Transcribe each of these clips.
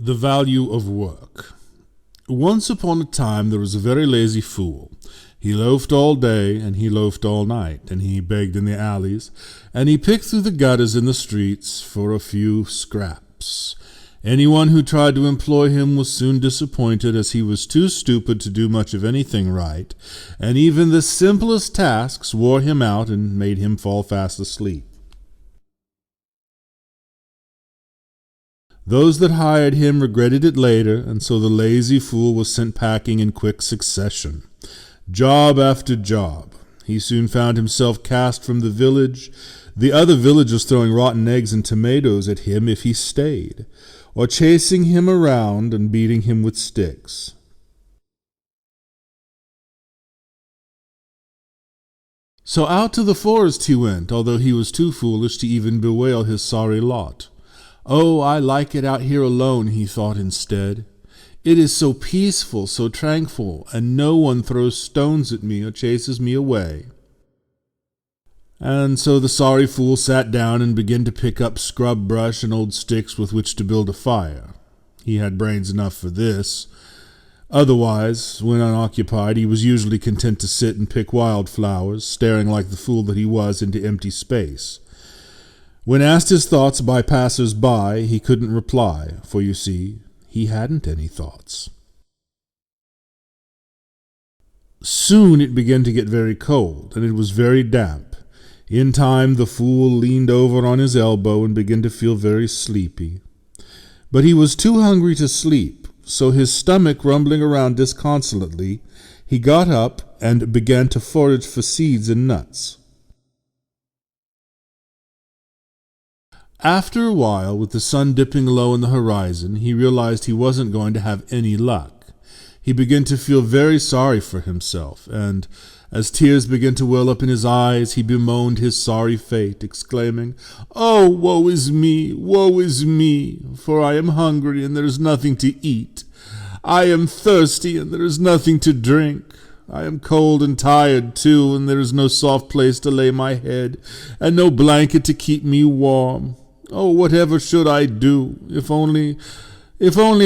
The value of work. Once upon a time there was a very lazy fool. He loafed all day, and he loafed all night, and he begged in the alleys, and he picked through the gutters in the streets for a few scraps. Anyone who tried to employ him was soon disappointed, as he was too stupid to do much of anything right, and even the simplest tasks wore him out and made him fall fast asleep. Those that hired him regretted it later, and so the lazy fool was sent packing in quick succession. Job after job. He soon found himself cast from the village, the other villagers throwing rotten eggs and tomatoes at him if he stayed, or chasing him around and beating him with sticks. So out to the forest he went, although he was too foolish to even bewail his sorry lot. "Oh, I like it out here alone," he thought instead. "It is so peaceful, so tranquil, and no one throws stones at me or chases me away." And so the sorry fool sat down and began to pick up scrub brush and old sticks with which to build a fire. He had brains enough for this. Otherwise, when unoccupied, he was usually content to sit and pick wildflowers, staring like the fool that he was into empty space. When asked his thoughts by passers-by, he couldn't reply, for you see, he hadn't any thoughts. Soon it began to get very cold, and it was very damp. In time the fool leaned over on his elbow and began to feel very sleepy. But he was too hungry to sleep, so his stomach rumbling around disconsolately, he got up and began to forage for seeds and nuts. After a while, with the sun dipping low in the horizon, he realized he wasn't going to have any luck. He began to feel very sorry for himself, and as tears began to well up in his eyes, he bemoaned his sorry fate, exclaiming, "Oh, woe is me, for I am hungry, and there is nothing to eat. I am thirsty, and there is nothing to drink. I am cold and tired, too, and there is no soft place to lay my head, and no blanket to keep me warm. Oh, whatever should I do? If only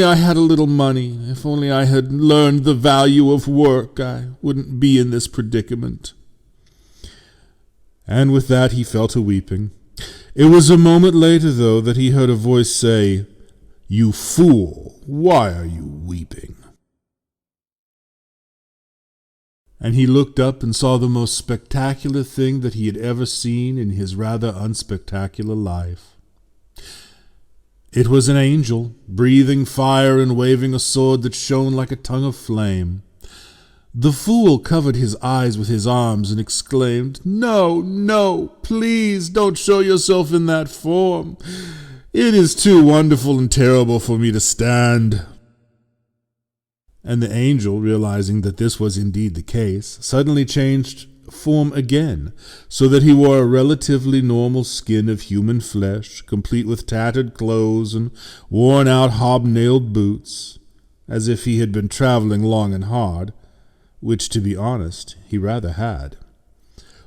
I had a little money, if only I had learned the value of work, I wouldn't be in this predicament." And with that he fell to weeping. It was a moment later, though, that he heard a voice say, "You fool, why are you weeping?" And he looked up and saw the most spectacular thing that he had ever seen in his rather unspectacular life. It was an angel, breathing fire and waving a sword that shone like a tongue of flame. The fool covered his eyes with his arms and exclaimed, "No, no, please don't show yourself in that form. It is too wonderful and terrible for me to stand." And the angel, realizing that this was indeed the case, suddenly changed form again, so that he wore a relatively normal skin of human flesh, complete with tattered clothes and worn-out hobnailed boots, as if he had been traveling long and hard, which, to be honest, he rather had.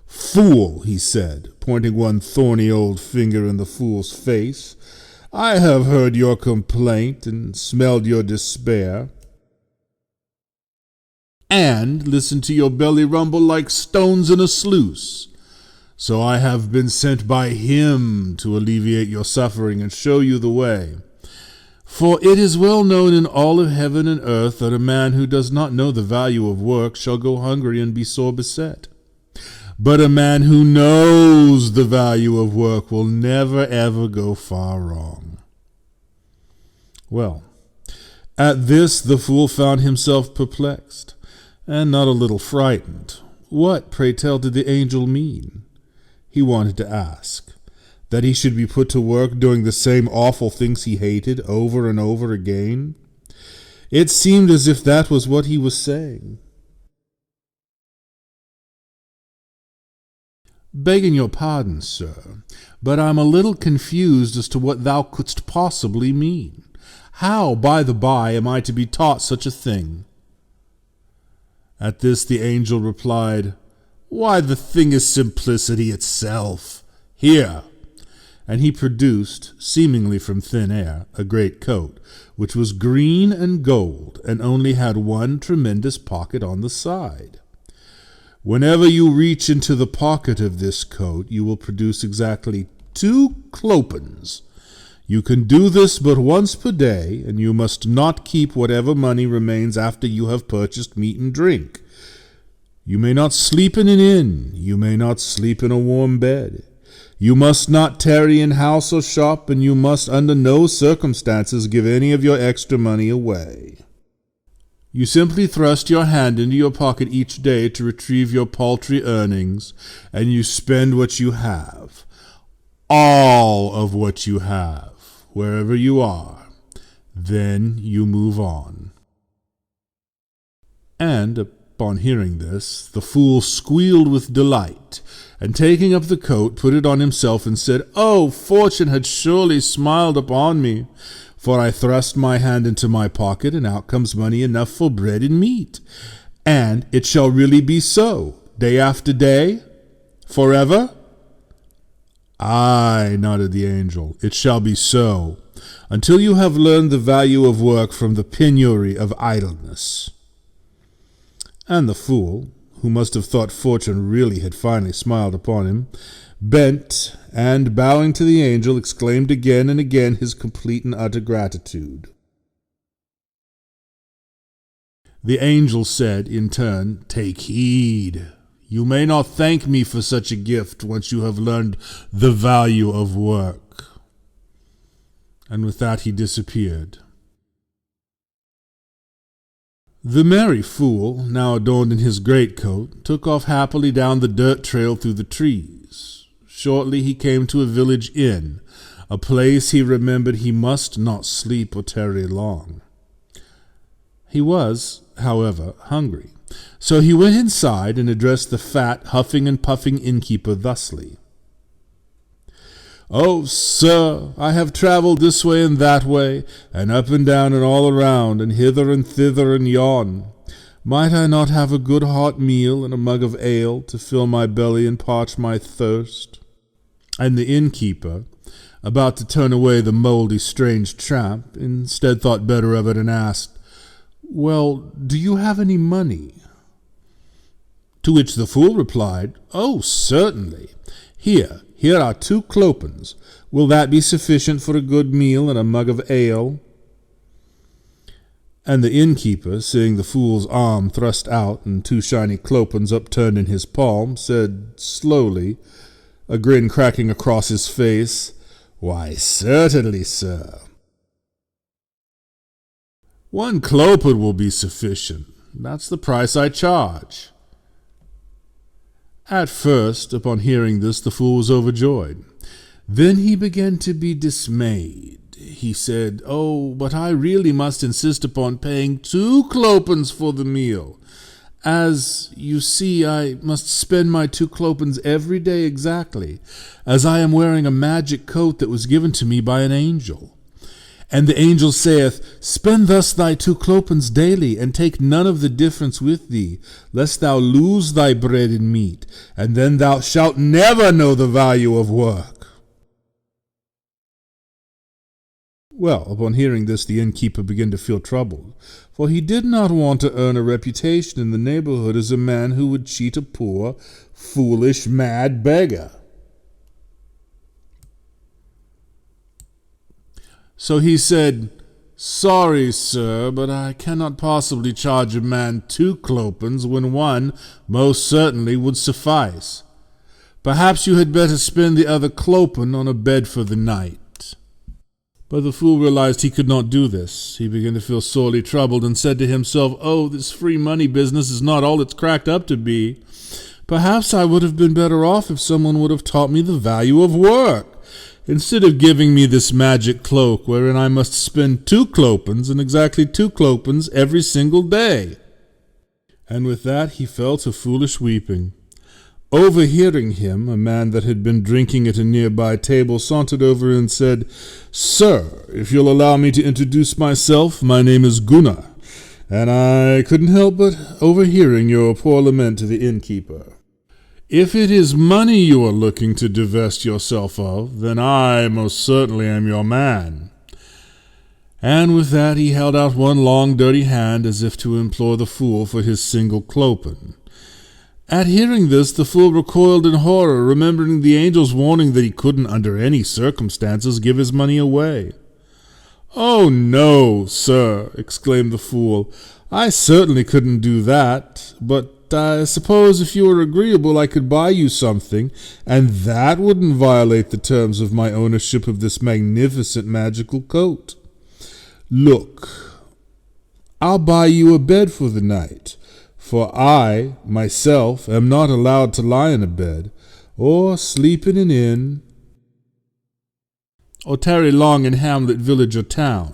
"Fool," he said, pointing one thorny old finger in the fool's face, "I have heard your complaint and smelled your despair, and listened to your belly rumble like stones in a sluice. So I have been sent by him to alleviate your suffering and show you the way. For it is well known in all of heaven and earth that a man who does not know the value of work shall go hungry and be sore beset. But a man who knows the value of work will never ever go far wrong." Well, at this the fool found himself perplexed, and not a little frightened. What, pray tell, did the angel mean? He wanted to ask. That he should be put to work doing the same awful things he hated over and over again? It seemed as if that was what he was saying. "Begging your pardon, sir, but I'm a little confused as to what thou couldst possibly mean. How, by the by, am I to be taught such a thing?" At this the angel replied, "Why, the thing is simplicity itself. Here." and he produced, seemingly from thin air, a great coat, which was green and gold, and only had one tremendous pocket on the side. Whenever you reach into the pocket of this coat, you will produce exactly 2 clopens. You can do this but once per day, and you must not keep whatever money remains after you have purchased meat and drink. You may not sleep in an inn, you may not sleep in a warm bed. You must not tarry in house or shop, and you must under no circumstances give any of your extra money away. You simply thrust your hand into your pocket each day to retrieve your paltry earnings, and you spend what you have, all of what you have, wherever you are. Then you move on. And upon hearing this, the fool squealed with delight, and taking up the coat, put it on himself, and said, "Oh, fortune had surely smiled upon me, for I thrust my hand into my pocket, and out comes money enough for bread and meat. And it shall really be so, day after day, forever?" "Aye," nodded the angel, "it shall be so, until you have learned the value of work from the penury of idleness." And the fool, who must have thought fortune really had finally smiled upon him, bent, and, bowing to the angel, exclaimed again and again his complete and utter gratitude. The angel said in turn, "Take heed. You may not thank me for such a gift once you have learned the value of work." And with that he disappeared. The merry fool, now adorned in his greatcoat, took off happily down the dirt trail through the trees. Shortly he came to a village inn, a place he remembered he must not sleep or tarry long. He was, however, hungry, so he went inside and addressed the fat, huffing and puffing innkeeper thusly. "Oh, sir, I have travelled this way and that way, and up and down and all around, and hither and thither and yon. Might I not have a good hot meal and a mug of ale to fill my belly and parch my thirst?" And the innkeeper, about to turn away the mouldy, strange tramp, instead thought better of it and asked, "Well, do you have any money?" To which the fool replied, "Oh, certainly. Here are 2 clopens. Will that be sufficient for a good meal and a mug of ale?" And the innkeeper, seeing the fool's arm thrust out and 2 shiny clopens upturned in his palm, said slowly, a grin cracking across his face, "Why, certainly, sir. 1 clopen will be sufficient. That's the price I charge." At first, upon hearing this, the fool was overjoyed. Then he began to be dismayed. He said, "Oh, but I really must insist upon paying 2 clopens for the meal, as, you see, I must spend my 2 clopens every day exactly, as I am wearing a magic coat that was given to me by an angel. And the angel saith, Spend thus thy 2 clopens daily, and take none of the difference with thee, lest thou lose thy bread and meat, and then thou shalt never know the value of work." Well, upon hearing this, the innkeeper began to feel troubled, for he did not want to earn a reputation in the neighborhood as a man who would cheat a poor, foolish, mad beggar. So he said, "Sorry, sir, but I cannot possibly charge a man 2 clopens when 1 most certainly would suffice. Perhaps you had better spend the other clopen on a bed for the night." But the fool realized he could not do this. He began to feel sorely troubled and said to himself, "Oh, this free money business is not all it's cracked up to be. Perhaps I would have been better off if someone would have taught me the value of work, instead of giving me this magic cloak wherein I must spend 2 clopens and exactly 2 clopens every single day." And with that he fell to foolish weeping. Overhearing him, a man that had been drinking at a nearby table sauntered over and said, "Sir, if you'll allow me to introduce myself, my name is Gunnar, and I couldn't help but overhearing your poor lament to the innkeeper. If it is money you are looking to divest yourself of, then I most certainly am your man." And with that he held out one long dirty hand as if to implore the fool for his single clopen. At hearing this, the fool recoiled in horror, remembering the angel's warning that he couldn't under any circumstances give his money away. "Oh, no, sir," exclaimed the fool, "I certainly couldn't do that, but I suppose if you were agreeable I could buy you something, and that wouldn't violate the terms of my ownership of this magnificent magical coat. Look, I'll buy you a bed for the night, for I, myself, am not allowed to lie in a bed, or sleep in an inn, or tarry long in hamlet, village, or town."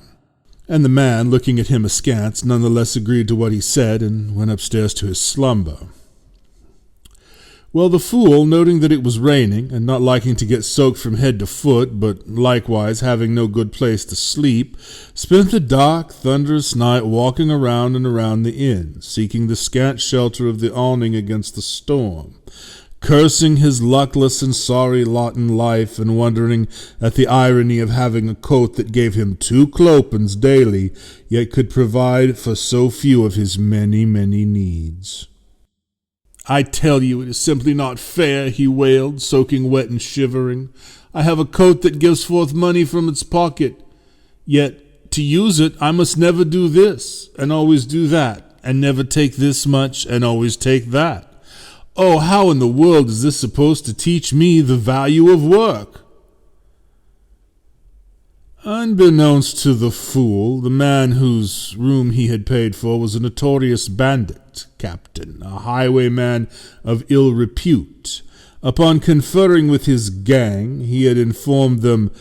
And the man, looking at him askance, none the less agreed to what he said, and went upstairs to his slumber. Well, the fool, noting that it was raining, and not liking to get soaked from head to foot, but likewise having no good place to sleep, spent the dark, thunderous night walking around and around the inn, seeking the scant shelter of the awning against the storm, cursing his luckless and sorry lot in life, and wondering at the irony of having a coat that gave him 2 clopens daily, yet could provide for so few of his many, many needs. "I tell you, it is simply not fair," he wailed, soaking wet and shivering. "I have a coat that gives forth money from its pocket, yet to use it I must never do this, and always do that, and never take this much, and always take that. Oh, how in the world is this supposed to teach me the value of work?" Unbeknownst to the fool, the man whose room he had paid for was a notorious bandit captain, a highwayman of ill repute. Upon conferring with his gang, he had informed them,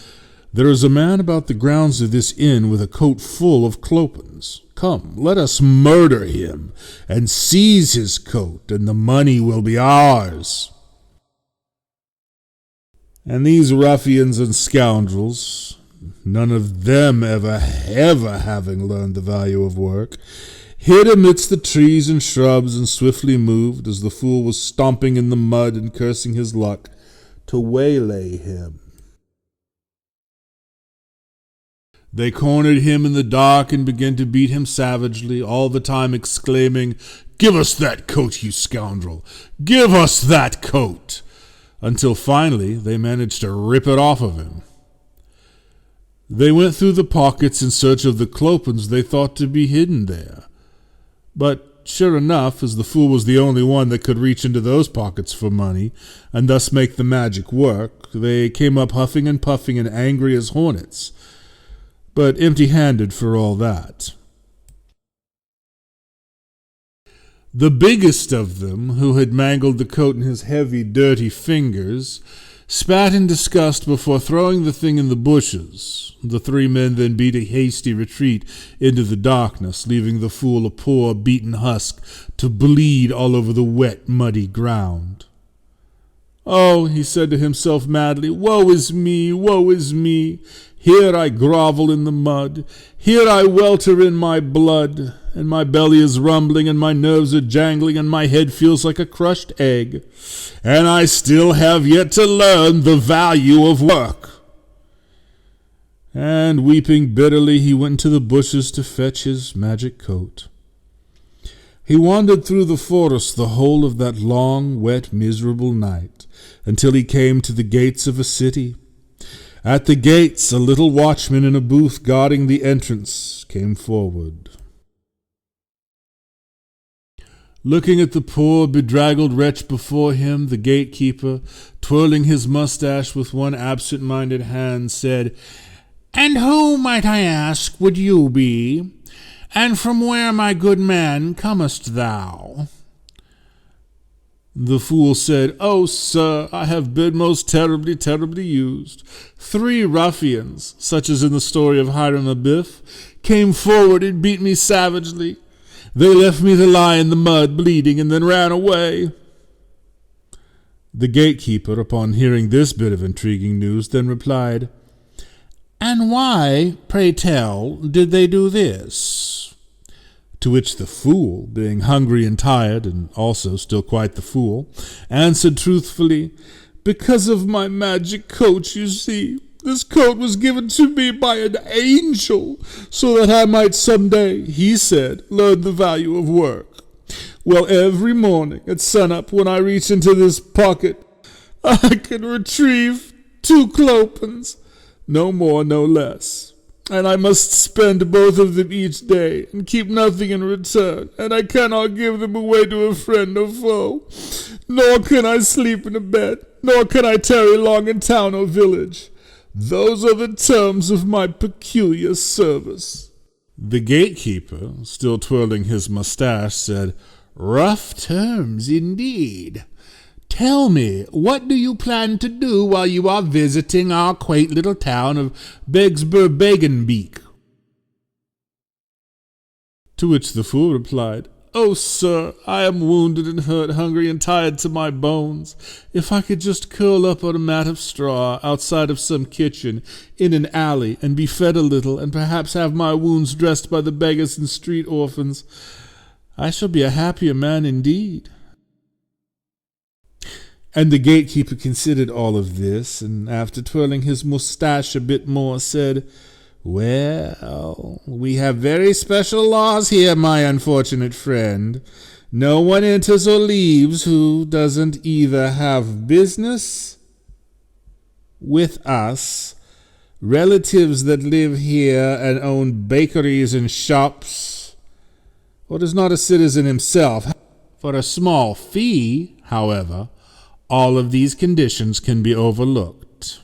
"There is a man about the grounds of this inn with a coat full of clopens. Come, let us murder him, and seize his coat, and the money will be ours." And these ruffians and scoundrels, none of them ever having learned the value of work, hid amidst the trees and shrubs and swiftly moved, as the fool was stomping in the mud and cursing his luck, to waylay him. They cornered him in the dark and began to beat him savagely, all the time exclaiming, "Give us that coat, you scoundrel! Give us that coat!" until finally they managed to rip it off of him. They went through the pockets in search of the clopens they thought to be hidden there. But sure enough, as the fool was the only one that could reach into those pockets for money, and thus make the magic work, they came up huffing and puffing and angry as hornets, but empty-handed for all that. The biggest of them, who had mangled the coat in his heavy, dirty fingers, spat in disgust before throwing the thing in the bushes. The 3 men then beat a hasty retreat into the darkness, leaving the fool a poor, beaten husk to bleed all over the wet, muddy ground. "Oh," he said to himself madly, "woe is me, woe is me! Here I grovel in the mud, here I welter in my blood, and my belly is rumbling, and my nerves are jangling, and my head feels like a crushed egg, and I still have yet to learn the value of work." And weeping bitterly, he went into the bushes to fetch his magic coat. He wandered through the forest the whole of that long, wet, miserable night, until he came to the gates of a city. At the gates, a little watchman in a booth guarding the entrance came forward. Looking at the poor, bedraggled wretch before him, the gatekeeper, twirling his mustache with one absent-minded hand, said, "And who, might I ask, would you be? And from where, my good man, comest thou?" The fool said, "Oh, sir, I have been most terribly, terribly used. 3 ruffians, such as in the story of Hiram Abiff, came forward and beat me savagely. They left me to lie in the mud, bleeding, and then ran away." The gatekeeper, upon hearing this bit of intriguing news, then replied, "And why, pray tell, did they do this?" To which the fool, being hungry and tired, and also still quite the fool, answered truthfully, "Because of my magic coat, you see. This coat was given to me by an angel, so that I might someday," he said, "learn the value of work. Well, every morning at sunup, when I reach into this pocket, I can retrieve 2 clopens, no more, no less. And I must spend both of them each day, and keep nothing in return, and I cannot give them away to a friend or foe, nor can I sleep in a bed, nor can I tarry long in town or village. Those are the terms of my peculiar service." The gatekeeper, still twirling his mustache, said, "Rough terms indeed. Tell me, what do you plan to do while you are visiting our quaint little town of Begsburg-Begenbeek?" To which the fool replied, "Oh, sir, I am wounded and hurt, hungry and tired to my bones. If I could just curl up on a mat of straw outside of some kitchen in an alley and be fed a little, and perhaps have my wounds dressed by the beggars and street orphans, I shall be a happier man indeed." And the gatekeeper considered all of this, and after twirling his moustache a bit more, said, "Well, we have very special laws here, my unfortunate friend. No one enters or leaves who doesn't either have business with us, relatives that live here and own bakeries and shops, or is not a citizen himself. For a small fee, however, all of these conditions can be overlooked."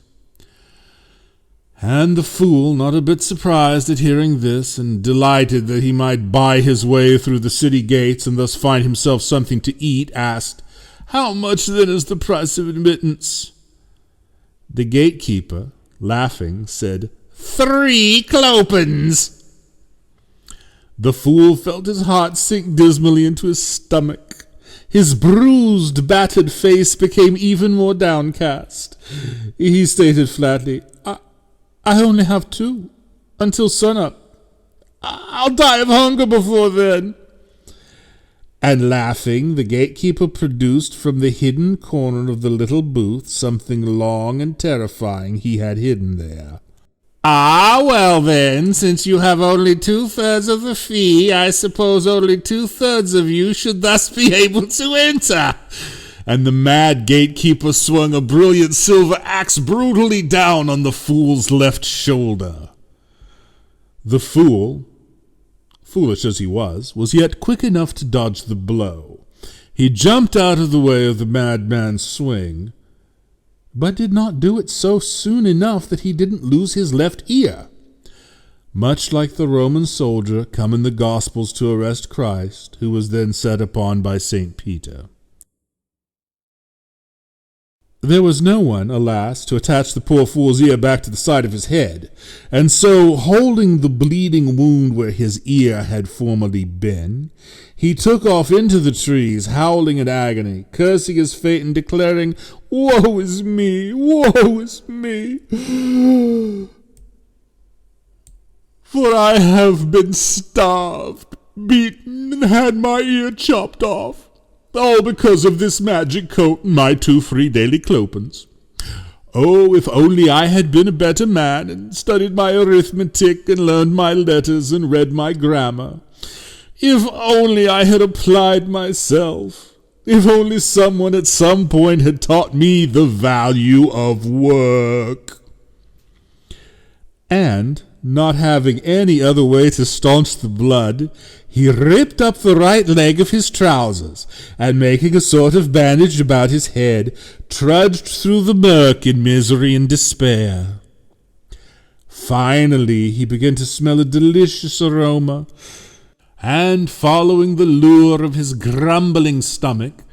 And the fool, not a bit surprised at hearing this, and delighted that he might buy his way through the city gates and thus find himself something to eat, asked, "How much then is the price of admittance?" The gatekeeper, laughing, said, 3 clopens. The fool felt his heart sink dismally into his stomach. His bruised, battered face became even more downcast. He stated flatly, I only have 2, until sunup. I'll die of hunger before then." And laughing, the gatekeeper produced from the hidden corner of the little booth something long and terrifying he had hidden there. "Ah, well then, since you have only 2/3 of the fee, I suppose only 2/3 of you should thus be able to enter." And the mad gatekeeper swung a brilliant silver axe brutally down on the fool's left shoulder. The fool, foolish as he was yet quick enough to dodge the blow. He jumped out of the way of the madman's swing, but did not do it so soon enough that he didn't lose his left ear. Much like the Roman soldier come in the Gospels to arrest Christ, who was then set upon by St. Peter. There was no one, alas, to attach the poor fool's ear back to the side of his head, and so, holding the bleeding wound where his ear had formerly been, he took off into the trees, howling in agony, cursing his fate and declaring, "Woe is me! Woe is me! For I have been starved, beaten, and had my ear chopped off. All because of this magic coat and my 2 free daily clopens. Oh, if only I had been a better man, and studied my arithmetic, and learned my letters, and read my grammar. If only I had applied myself. If only someone at some point had taught me the value of work." And, not having any other way to staunch the blood, he ripped up the right leg of his trousers, and making a sort of bandage about his head, trudged through the murk in misery and despair. Finally, he began to smell a delicious aroma, and, following the lure of his grumbling stomach,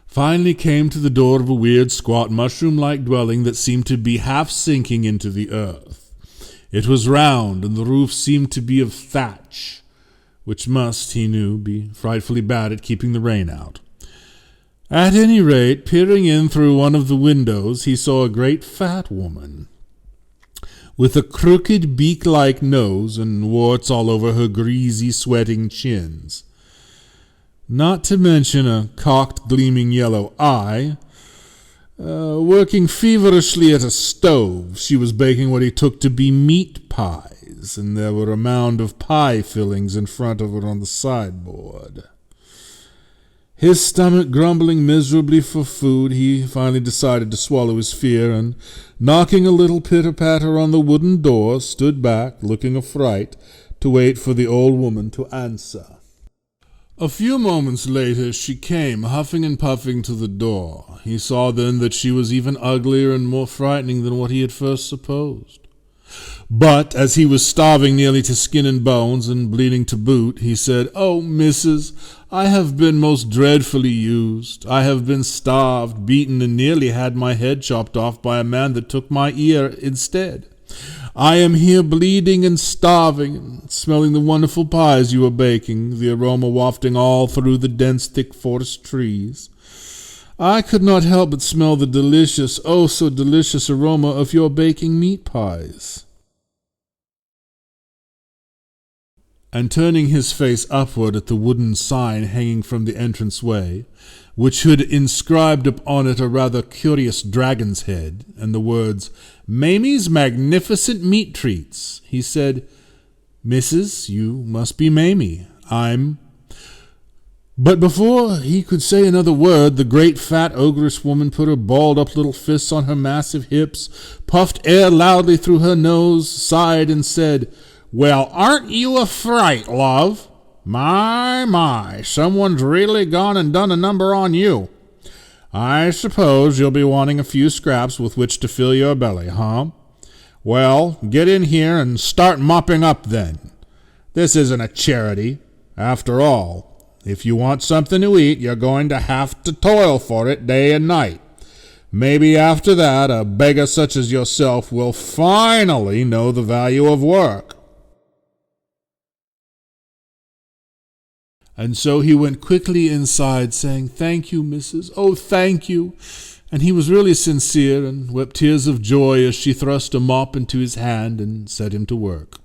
finally came to the door of a weird, squat, mushroom-like dwelling that seemed to be half sinking into the earth. It was round, and the roof seemed to be of thatch, which must, he knew, be frightfully bad at keeping the rain out. At any rate, peering in through one of the windows, he saw a great fat woman, with a crooked beak-like nose and warts all over her greasy, sweating chins. Not to mention a cocked, gleaming yellow eye. Working feverishly at a stove, she was baking what he took to be meat pies, and there were a mound of pie fillings in front of her on the sideboard. His stomach grumbling miserably for food, he finally decided to swallow his fear, and, knocking a little pitter-patter on the wooden door, stood back, looking a fright, to wait for the old woman to answer. A few moments later she came, huffing and puffing, to the door. He saw then that she was even uglier and more frightening than what he had first supposed. But, as he was starving nearly to skin and bones, and bleeding to boot, he said, "Oh, missus, I have been most dreadfully used. I have been starved, beaten, and nearly had my head chopped off by a man that took my ear instead. I am here bleeding and starving, and smelling the wonderful pies you are baking, the aroma wafting all through the dense, thick forest trees. I could not help but smell the delicious, oh so delicious aroma of your baking meat pies." And turning his face upward at the wooden sign hanging from the entrance-way, which had inscribed upon it a rather curious dragon's head, and the words, "Mamie's Magnificent Meat Treats," he said, "Missus, you must be Mamie. I'm—" But before he could say another word, the great fat ogress woman put her balled-up little fists on her massive hips, puffed air loudly through her nose, sighed, and said, "Well, aren't you a fright, love? My, someone's really gone and done a number on you. I suppose you'll be wanting a few scraps with which to fill your belly, huh? Well, get in here and start mopping up then. This isn't a charity. After all, if you want something to eat, you're going to have to toil for it day and night. Maybe after that, a beggar such as yourself will finally know the value of work." And so he went quickly inside, saying, "Thank you, missus, oh, thank you." And he was really sincere, and wept tears of joy as she thrust a mop into his hand and set him to work.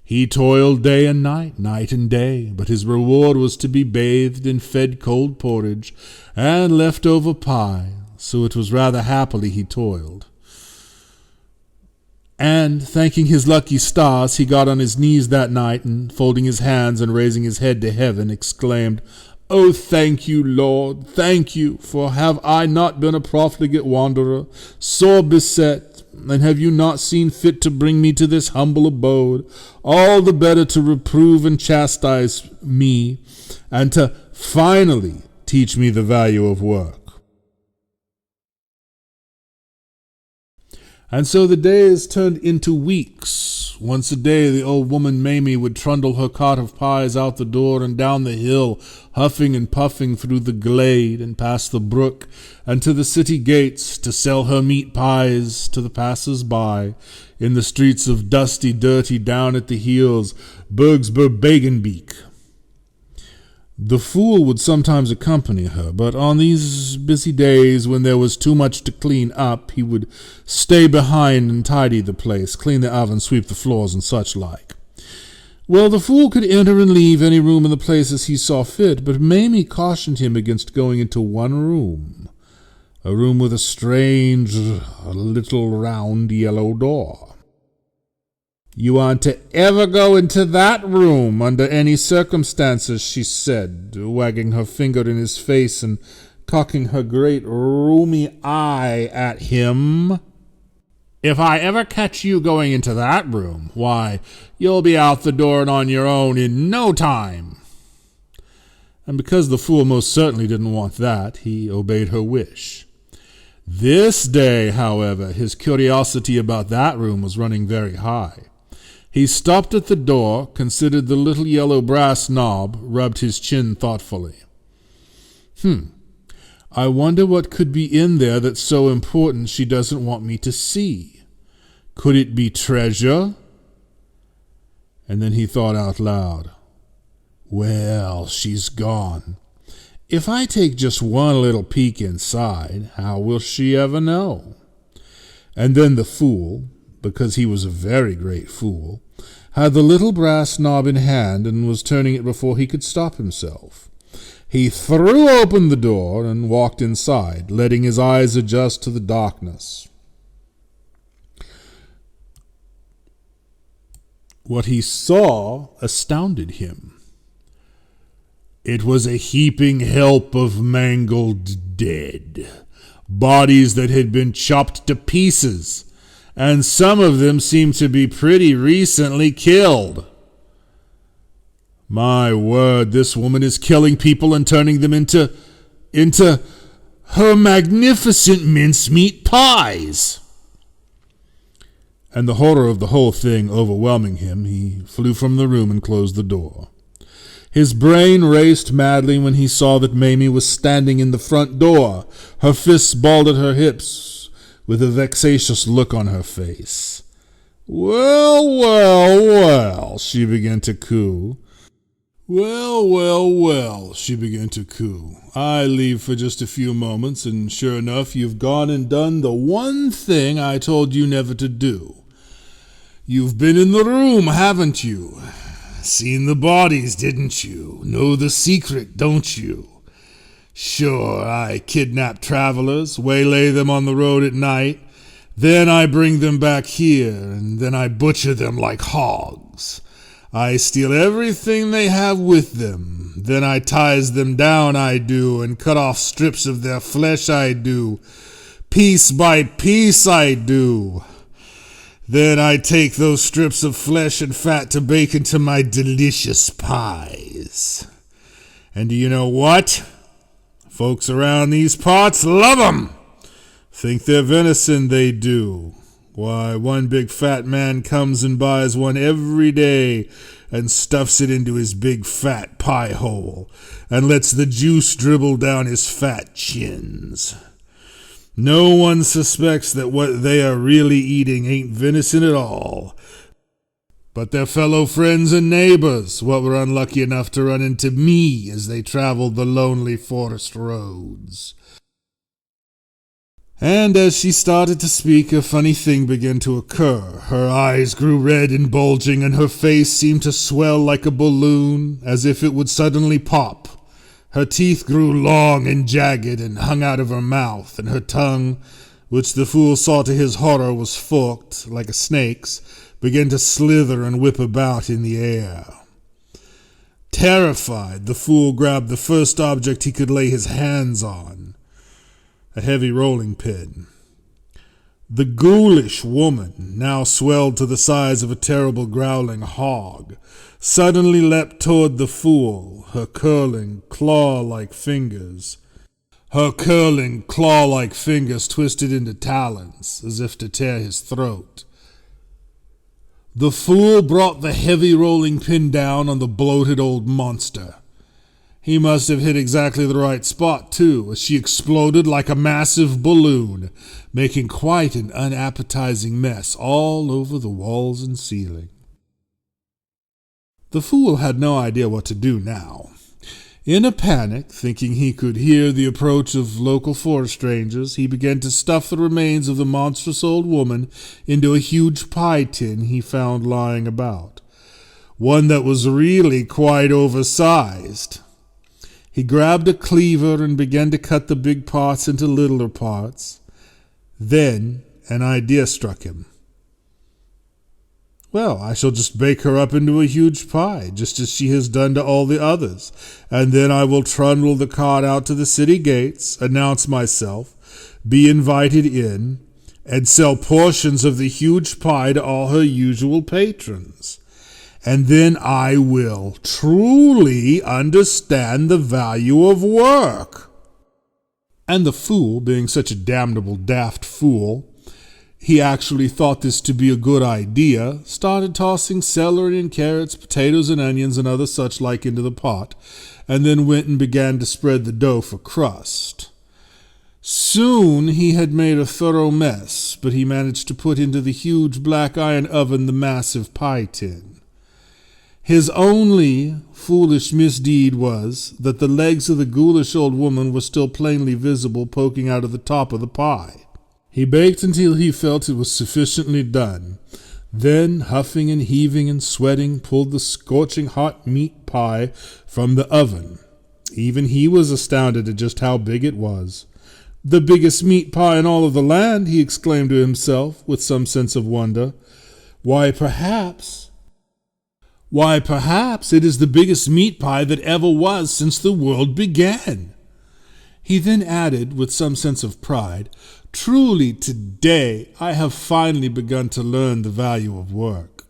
He toiled day and night and day, but his reward was to be bathed and fed cold porridge and left-over pie, so it was rather happily he toiled. And, thanking his lucky stars, he got on his knees that night, and, folding his hands and raising his head to heaven, exclaimed, "Oh, thank you, Lord, thank you, for have I not been a profligate wanderer, sore beset, and have you not seen fit to bring me to this humble abode, all the better to reprove and chastise me, and to finally teach me the value of work?" And so the days turned into weeks. Once a day the old woman Mamie would trundle her cart of pies out the door and down the hill, huffing and puffing through the glade and past the brook and to the city gates to sell her meat pies to the passers-by in the streets of dusty, dirty, down at the heels Bergsberg-Begenbeek. The fool would sometimes accompany her, but on these busy days when there was too much to clean up, he would stay behind and tidy the place, clean the oven, sweep the floors, and such like. Well, the fool could enter and leave any room in the place as he saw fit, but Mamie cautioned him against going into one room, a room with a strange, little round yellow door. "You aren't to ever go into that room under any circumstances," she said, wagging her finger in his face and cocking her great roomy eye at him. "If I ever catch you going into that room, why, you'll be out the door and on your own in no time." And because the fool most certainly didn't want that, he obeyed her wish. This day, however, his curiosity about that room was running very high. He stopped at the door, considered the little yellow brass knob, rubbed his chin thoughtfully. I wonder what could be in there that's so important she doesn't want me to see. Could it be treasure? And then he thought out loud, "Well, she's gone. If I take just one little peek inside, how will she ever know?" And then the fool, because he was a very great fool, had the little brass knob in hand and was turning it before he could stop himself. He threw open the door and walked inside, letting his eyes adjust to the darkness. What he saw astounded him. It was a heaping heap of mangled dead, bodies that had been chopped to pieces, and some of them seemed to be pretty recently killed. My word, this woman is killing people and turning them into her magnificent mincemeat pies. And the horror of the whole thing overwhelming him, he flew from the room and closed the door. His brain raced madly when he saw that Mamie was standing in the front door, her fists balled at her hips, with a vexatious look on her face. Well, she began to coo. Well, she began to coo. I leave for just a few moments, and sure enough, you've gone and done the one thing I told you never to do. You've been in the room, haven't you? Seen the bodies, didn't you? Know the secret, don't you? Sure, I kidnap travelers, waylay them on the road at night, then I bring them back here, and then I butcher them like hogs. I steal everything they have with them. Then I ties them down, I do, and cut off strips of their flesh, I do. Piece by piece, I do. Then I take those strips of flesh and fat to bake into my delicious pies. And do you know what? Folks around these parts love 'em. Think they're venison, they do. Why, one big fat man comes and buys one every day and stuffs it into his big fat pie hole and lets the juice dribble down his fat chins. No one suspects that what they are really eating ain't venison at all, but their fellow friends and neighbors, what were unlucky enough to run into me as they traveled the lonely forest roads. And as she started to speak, a funny thing began to occur. Her eyes grew red and bulging, and her face seemed to swell like a balloon, as if it would suddenly pop. Her teeth grew long and jagged and hung out of her mouth, and her tongue, which the fool saw to his horror was forked, like a snake's, began to slither and whip about in the air. Terrified, the fool grabbed the first object he could lay his hands on, a heavy rolling pin. The ghoulish woman, now swelled to the size of a terrible growling hog, suddenly leapt toward the fool, her curling, claw-like fingers twisted into talons, as if to tear his throat. The fool brought the heavy rolling pin down on the bloated old monster. He must have hit exactly the right spot, too, as she exploded like a massive balloon, making quite an unappetizing mess all over the walls and ceiling. The fool had no idea what to do now. In a panic, thinking he could hear the approach of local forest rangers, he began to stuff the remains of the monstrous old woman into a huge pie tin he found lying about, one that was really quite oversized. He grabbed a cleaver and began to cut the big parts into littler parts. Then an idea struck him. Well, I shall just bake her up into a huge pie, just as she has done to all the others, and then I will trundle the cart out to the city gates, announce myself, be invited in, and sell portions of the huge pie to all her usual patrons. And then I will truly understand the value of work. And the fool, being such a damnable daft fool, he actually thought this to be a good idea, started tossing celery and carrots, potatoes and onions and other such like into the pot, and then went and began to spread the dough for crust. Soon he had made a thorough mess, but he managed to put into the huge black iron oven the massive pie tin. His only foolish misdeed was that the legs of the ghoulish old woman were still plainly visible poking out of the top of the pie. He baked until he felt it was sufficiently done. Then, huffing and heaving and sweating, pulled the scorching hot meat pie from the oven. Even he was astounded at just how big it was. "The biggest meat pie in all of the land," he exclaimed to himself, with some sense of wonder. Why, perhaps it is the biggest meat pie that ever was since the world began." He then added, with some sense of pride, "Truly, today I have finally begun to learn the value of work."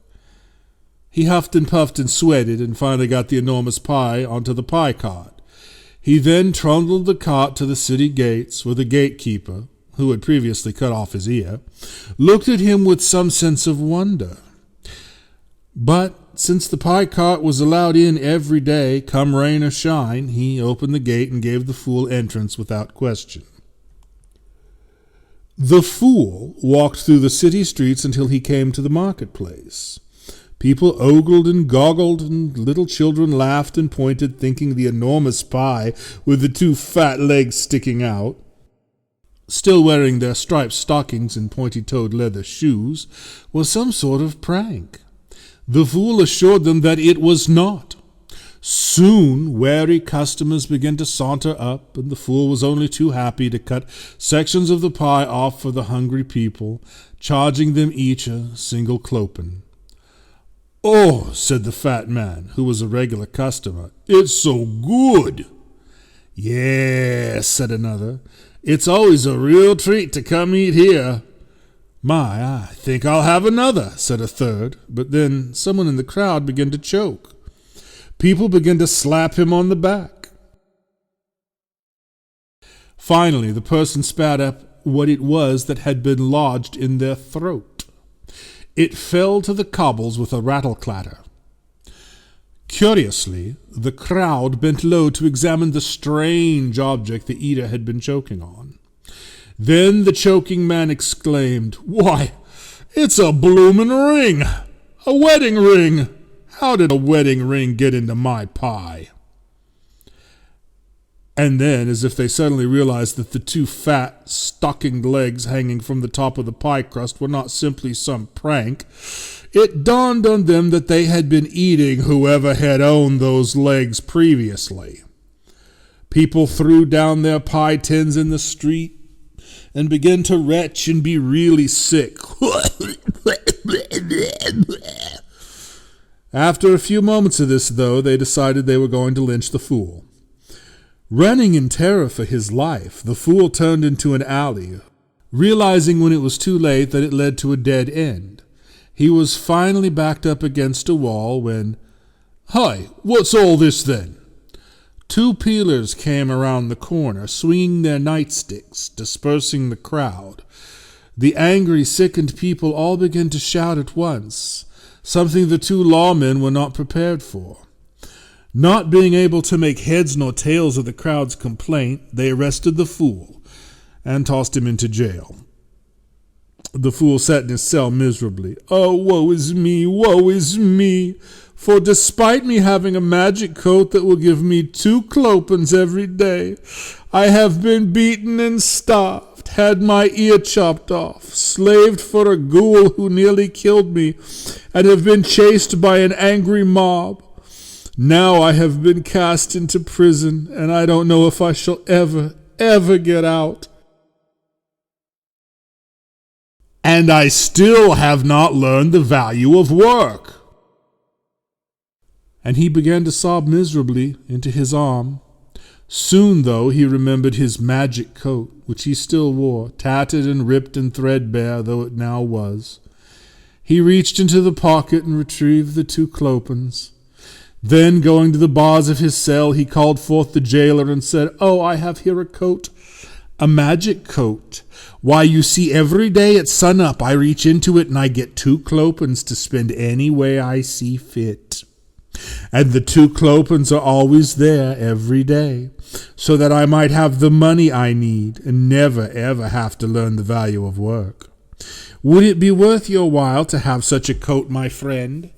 He huffed and puffed and sweated and finally got the enormous pie onto the pie cart. He then trundled the cart to the city gates, where the gatekeeper, who had previously cut off his ear, looked at him with some sense of wonder. But since the pie cart was allowed in every day, come rain or shine, he opened the gate and gave the fool entrance without question. The fool walked through the city streets until he came to the marketplace. People ogled and goggled, and little children laughed and pointed, thinking the enormous pie with the 2 fat legs sticking out, still wearing their striped stockings and pointy-toed leather shoes, was some sort of prank. The fool assured them that it was not. Soon wary customers began to saunter up, and the fool was only too happy to cut sections of the pie off for the hungry people, charging them each a single clopen. "Oh," said the fat man, who was a regular customer, "it's so good." "Yes," said another, "it's always a real treat to come eat here." "My, I think I'll have another," said a third, but then someone in the crowd began to choke. People began to slap him on the back. Finally, the person spat up what it was that had been lodged in their throat. It fell to the cobbles with a rattle-clatter. Curiously, the crowd bent low to examine the strange object the eater had been choking on. Then the choking man exclaimed, "Why, it's a bloomin' ring! A wedding ring! How did a wedding ring get into my pie?" And then, as if they suddenly realized that the 2 fat, stockinged legs hanging from the top of the pie crust were not simply some prank, it dawned on them that they had been eating whoever had owned those legs previously. People threw down their pie tins in the street and began to retch and be really sick. After a few moments of this, though, they decided they were going to lynch the fool. Running in terror for his life, the fool turned into an alley, realizing when it was too late that it led to a dead end. He was finally backed up against a wall when, "Hi, what's all this then?" 2 peelers came around the corner, swinging their nightsticks, dispersing the crowd. The angry, sickened people all began to shout at once, something the 2 lawmen were not prepared for. Not being able to make heads nor tails of the crowd's complaint, they arrested the fool and tossed him into jail. The fool sat in his cell miserably. "Oh, woe is me, woe is me! For despite me having a magic coat that will give me 2 clopens every day, I have been beaten and starved, had my ear chopped off, slaved for a ghoul who nearly killed me, and have been chased by an angry mob. Now I have been cast into prison, and I don't know if I shall ever get out. And I still have not learned the value of work." And he began to sob miserably into his arm. Soon, though, he remembered his magic coat, which he still wore, tattered and ripped and threadbare though it now was. He reached into the pocket and retrieved the 2 clopens. Then, going to the bars of his cell, he called forth the jailer and said, "Oh, I have here a coat, a magic coat. Why, you see, every day at sun-up I reach into it and I get 2 clopens to spend any way I see fit. And the 2 clopens are always there every day, so that I might have the money I need and never ever have to learn the value of work. Would it be worth your while to have such a coat, my friend?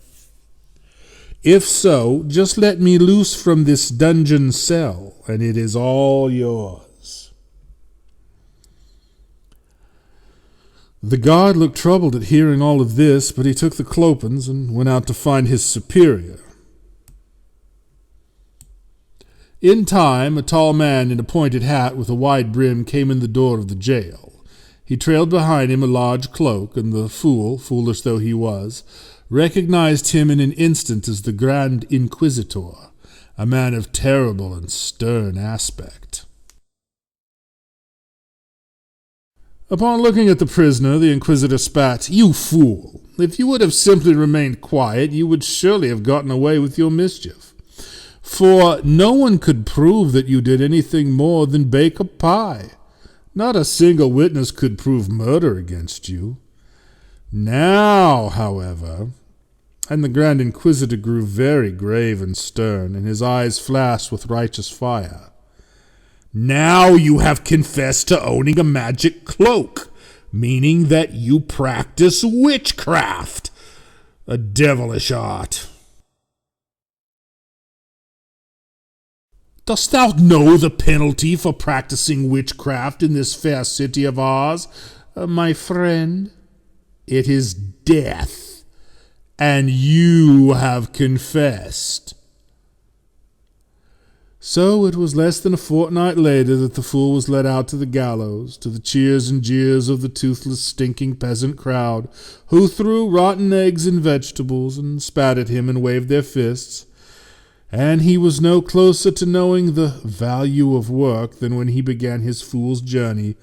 If so, just let me loose from this dungeon cell, and it is all yours." The guard looked troubled at hearing all of this, but he took the clopens and went out to find his superior. In time, a tall man in a pointed hat with a wide brim came in the door of the jail. He trailed behind him a large cloak, and the fool, foolish though he was, recognized him in an instant as the Grand Inquisitor, a man of terrible and stern aspect. Upon looking at the prisoner, the Inquisitor spat, "You fool! If you would have simply remained quiet, you would surely have gotten away with your mischief. For no one could prove that you did anything more than bake a pie. Not a single witness could prove murder against you. Now, however," and the Grand Inquisitor grew very grave and stern, and his eyes flashed with righteous fire, "now you have confessed to owning a magic cloak, meaning that you practice witchcraft, a devilish art. Dost thou know the penalty for practicing witchcraft in this fair city of ours, my friend? It is death, and you have confessed." So it was less than a fortnight later that the fool was led out to the gallows, to the cheers and jeers of the toothless, stinking peasant crowd, who threw rotten eggs and vegetables, and spat at him and waved their fists. And he was no closer to knowing the value of work than when he began his fool's journey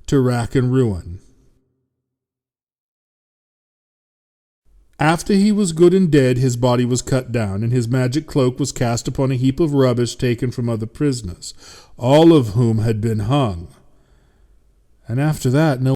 to rack and ruin. After he was good and dead, his body was cut down, and his magic cloak was cast upon a heap of rubbish taken from other prisoners, all of whom had been hung. And after that, no